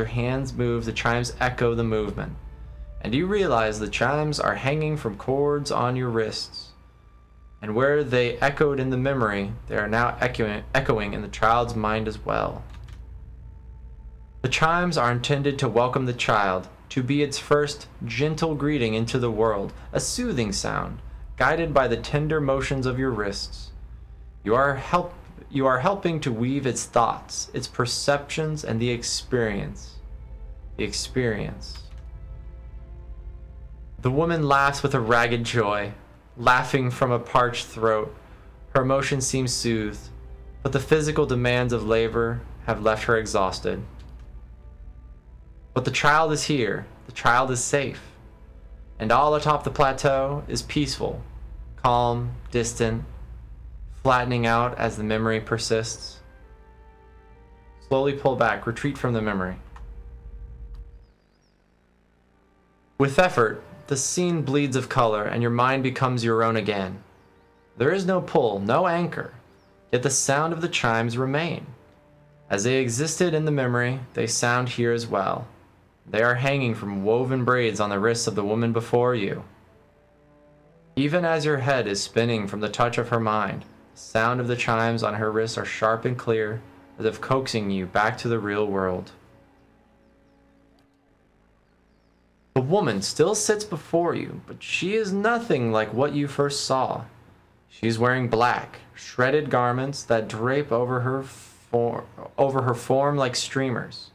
your hands move, the chimes echo the movement. And you realize the chimes are hanging from cords on your wrists. And where they echoed in the memory, they are now echoing in the child's mind as well. The chimes are intended to welcome the child, to be its first gentle greeting into the world, a soothing sound, guided by the tender motions of your wrists. You are helping to weave its thoughts, its perceptions, and the experience. The experience. The woman laughs with a ragged joy, laughing from a parched throat. Her emotion seems soothed, but the physical demands of labor have left her exhausted. But the child is here, the child is safe, and all atop the plateau is peaceful, calm, distant, flattening out as the memory persists. Slowly pull back, retreat from the memory. With effort, the scene bleeds of color and your mind becomes your own again. There is no pull, no anchor, yet the sound of the chimes remain. As they existed in the memory, they sound here as well. They are hanging from woven braids on the wrists of the woman before you. Even as your head is spinning from the touch of her mind, the sound of the chimes on her wrists are sharp and clear, as if coaxing you back to the real world. The woman still sits before you, but she is nothing like what you first saw. She is wearing black, shredded garments that drape over her form like streamers.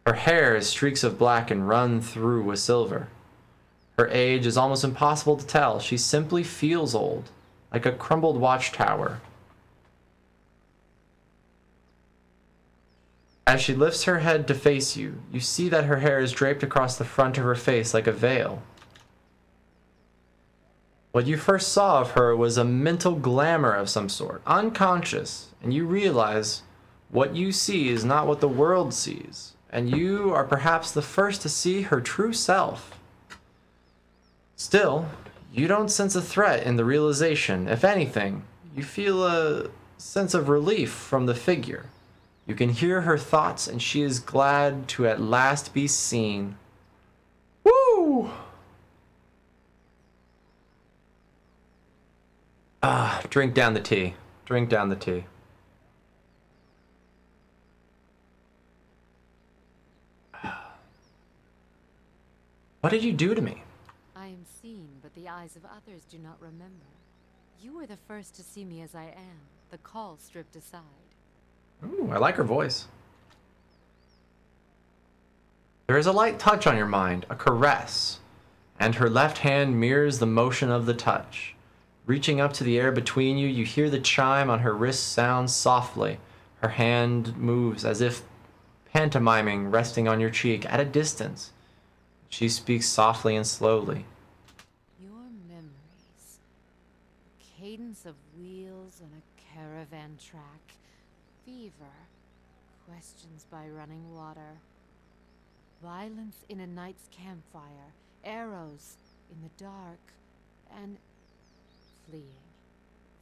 Her hair is streaks of black and run through with silver. Her age is almost impossible to tell. She simply feels old, like a crumbled watchtower. As she lifts her head to face you, you see that her hair is draped across the front of her face like a veil. What you first saw of her was a mental glamour of some sort, unconscious, and you realize what you see is not what the world sees, and you are perhaps the first to see her true self. Still, you don't sense a threat in the realization. If anything, you feel a sense of relief from the figure. You can hear her thoughts, and she is glad to at last be seen. Woo! Drink down the tea. Drink down the tea. What did you do to me? I am seen, but the eyes of others do not remember. You were the first to see me as I am, the call stripped aside. Ooh, I like her voice. There is a light touch on your mind, a caress, and her left hand mirrors the motion of the touch. Reaching up to the air between you, you hear the chime on her wrist sound softly. Her hand moves as if pantomiming, resting on your cheek at a distance. She speaks softly and slowly. Your memories. A cadence of wheels on a caravan track. Fever. Questions by running water. Violence in a night's campfire. Arrows in the dark. And fleeing.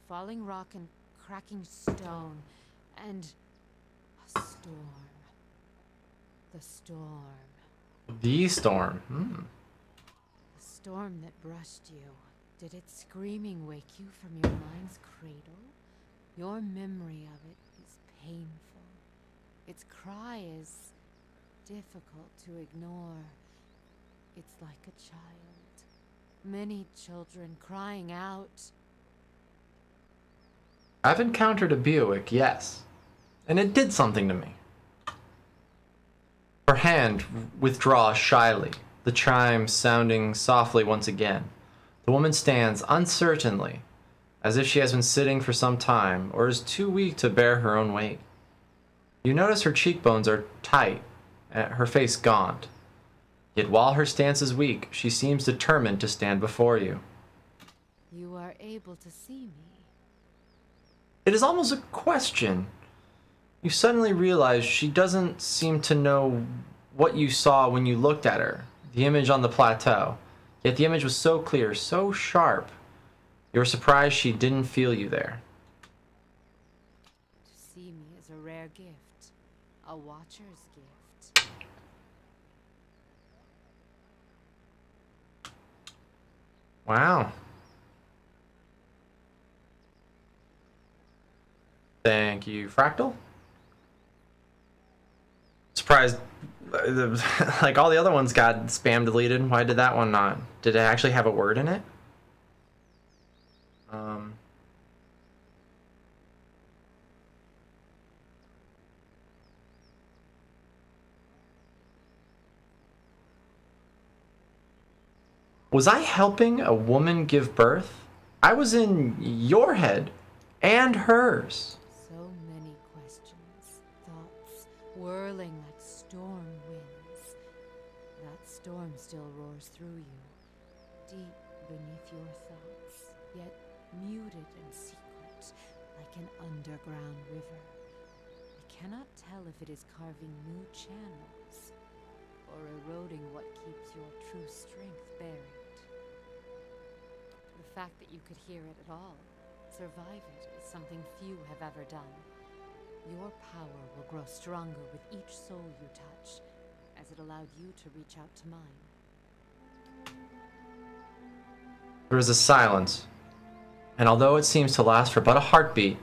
Falling rock and cracking stone. And a storm. The storm. The storm. The storm that brushed you. Did its screaming wake you from your mind's cradle? Your memory of it is painful. Its cry is difficult to ignore. It's like a child. Many children crying out. I've encountered a Buick, yes. And it did something to me. Her hand withdraws shyly, the chime sounding softly once again. The woman stands uncertainly, as if she has been sitting for some time, or is too weak to bear her own weight. You notice her cheekbones are tight, and her face gaunt. Yet while her stance is weak, she seems determined to stand before you. You are able to see me. It is almost a question. You suddenly realize she doesn't seem to know what you saw when you looked at her, the image on the plateau. Yet the image was so clear, so sharp. You're surprised she didn't feel you there. To see me is a rare gift, a watcher's gift. Wow. Thank you, Fractal. Surprised, like all the other ones got spam deleted. Why did that one not? Did it actually have a word in it? Was I helping a woman give birth? I was in your head and hers. So many questions, thoughts whirling like storm winds. That storm still roars through you, deep beneath your thoughts, yet muted and secret, like an underground river. You cannot tell if it is carving new channels or eroding what keeps your true strength buried. The fact that you could hear it at all, survive it, is something few have ever done. Your power will grow stronger with each soul you touch, as it allowed you to reach out to mine. There is a silence, and although it seems to last for but a heartbeat,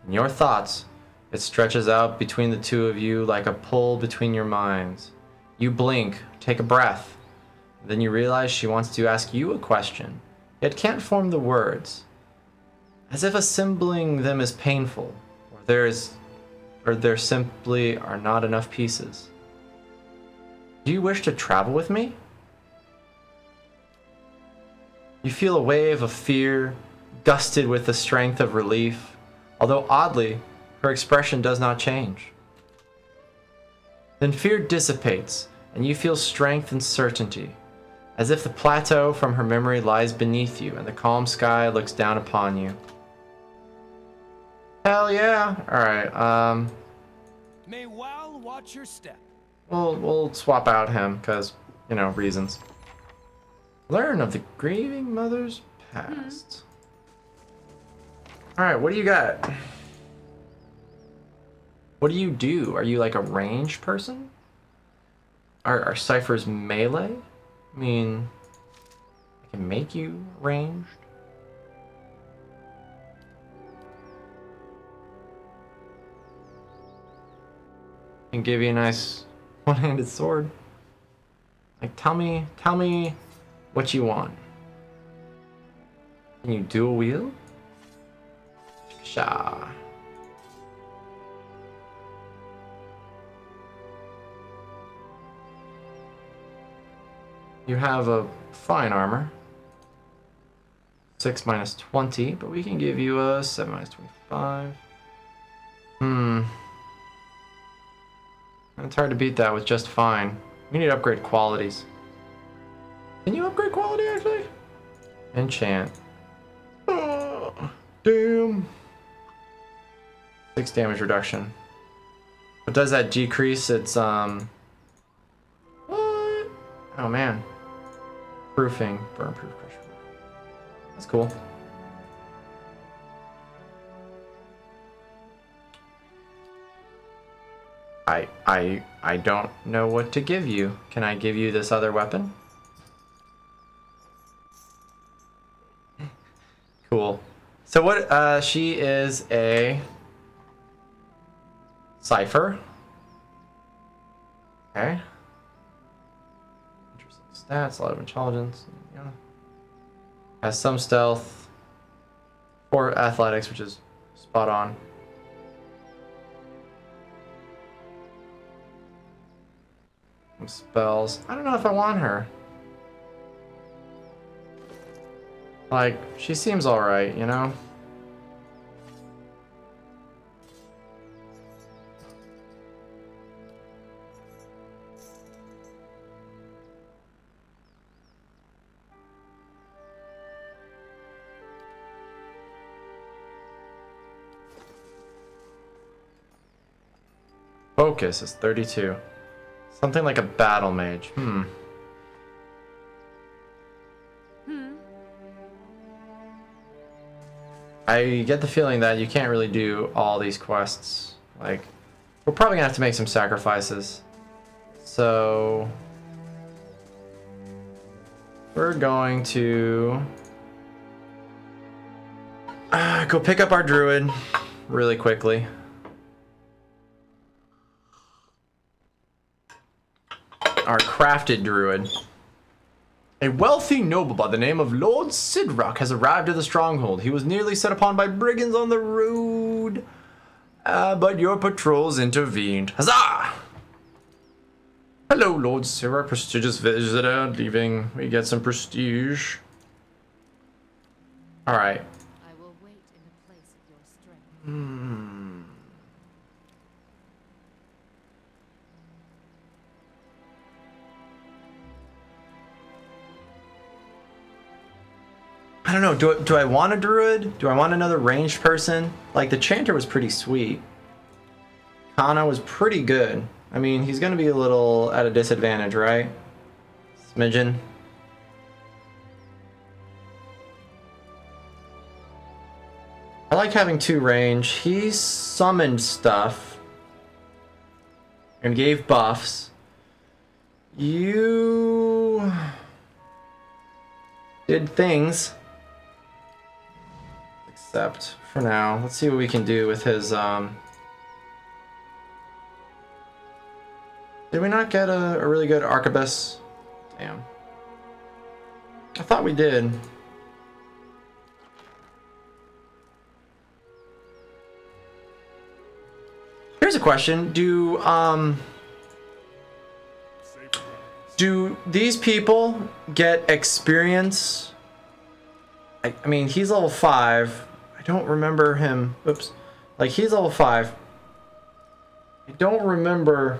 in your thoughts, it stretches out between the two of you like a pull between your minds. You blink, take a breath, then you realize she wants to ask you a question, yet can't form the words, as if assembling them is painful, or there simply are not enough pieces. Do you wish to travel with me? You feel a wave of fear, gusted with the strength of relief, although oddly, her expression does not change. Then fear dissipates, and you feel strength and certainty, as if the plateau from her memory lies beneath you and the calm sky looks down upon you. Hell yeah! Alright, May Wal watch your step. We'll swap out him, because, you know, reasons. Learn of the grieving mother's past. Alright, what do you got? What do? Are you like a ranged person? Are ciphers melee? I mean, I can make you ranged. And give you a nice one-handed sword. Like, tell me what you want. Can you dual wield? Sha. You have a fine armor. 6 minus 20, but we can give you a 7 minus 25. It's hard to beat that with just fine. We need to upgrade qualities. Can you upgrade quality actually? Enchant. Oh, damn. 6 damage reduction. But does that decrease its what? Oh man. Proofing, burn proof, pressure proof. That's cool. I don't know what to give you. Can I give you this other weapon? Cool. So what, she is a cipher. Okay. Interesting stats, a lot of intelligence. Yeah. Has some stealth. 4 athletics, which is spot on. Some spells. I don't know if I want her. Like, she seems alright, you know? Focus is 32. Something like a battle mage. I get the feeling that you can't really do all these quests. Like, we're probably gonna have to make some sacrifices. So we're going to Go pick up our druid really quickly. Our crafted druid. A wealthy noble by the name of Lord Sidrock has arrived at the stronghold. He was nearly set upon by brigands on the road, but your patrols intervened. Huzzah! Hello, Lord Sidrock, prestigious visitor. Leaving, we get some prestige. All right. I will wait in the place of your strength. I don't know. Do I want a druid? Do I want another ranged person? Like, the chanter was pretty sweet. Kana was pretty good. I mean, he's going to be a little at a disadvantage, right? Smidgen. I like having 2 range. He summoned stuff and gave buffs. You did things. Except for now. Let's see what we can do with his Did we not get a really good arquebus? Damn. I thought we did. Here's a question. Do these people get experience? I mean, he's level 5. I don't remember him. Oops. Like, he's level 5. I don't remember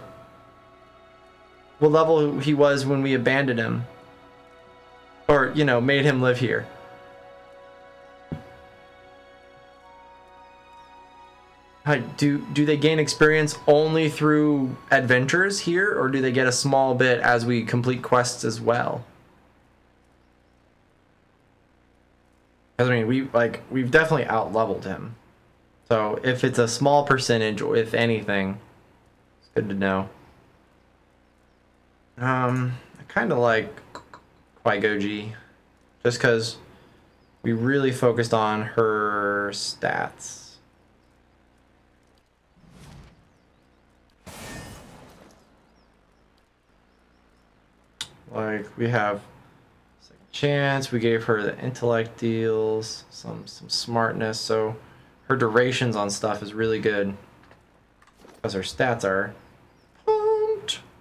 what level he was when we abandoned him. Or, you know, made him live here. Do they gain experience only through adventures here, or do they get a small bit as we complete quests as well? Because I mean, we've definitely out-leveled him. So if it's a small percentage, or if anything, it's good to know. I kind of like Qui-Goji, just because we really focused on her stats. Like, we have second chance, we gave her the intellect deals, some smartness, so her durations on stuff is really good. Because her stats are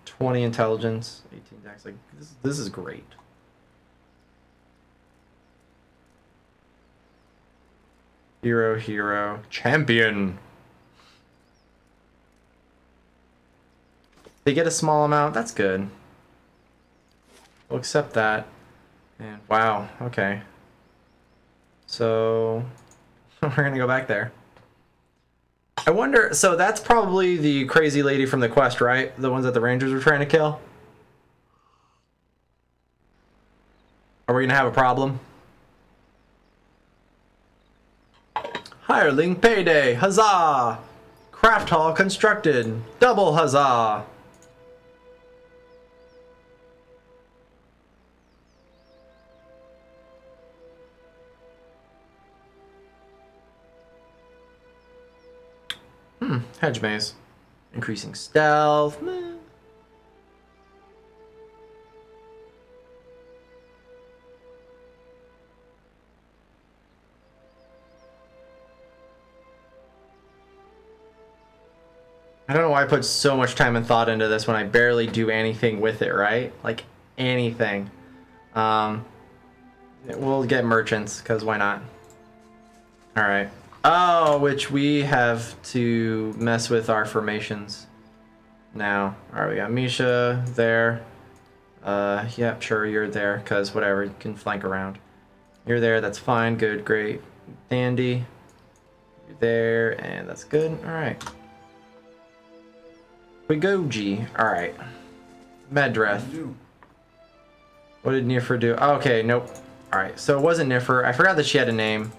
20 intelligence, 18 dex, like, this is great. Hero, champion! They get a small amount, that's good. We'll accept that. And wow, okay. So we're gonna go back there. I wonder, so that's probably the crazy lady from the quest, right? The ones that the Rangers were trying to kill? Are we gonna have a problem? Hireling payday, huzzah! Craft hall constructed, double huzzah! Hedge maze. Increasing stealth. Meh. I don't know why I put so much time and thought into this when I barely do anything with it, right? Like, anything. We'll get merchants, because why not? Alright. Oh, which we have to mess with our formations now. Alright, we got Misha there. Yeah, sure, you're there, because whatever, you can flank around. You're there, that's fine, good, great. Dandy. You're there, and that's good. Alright. Qui-Goji. Alright. Medreth. What did Niffer do? Oh, okay, nope. Alright, so it wasn't Niffer. I forgot that she had a name.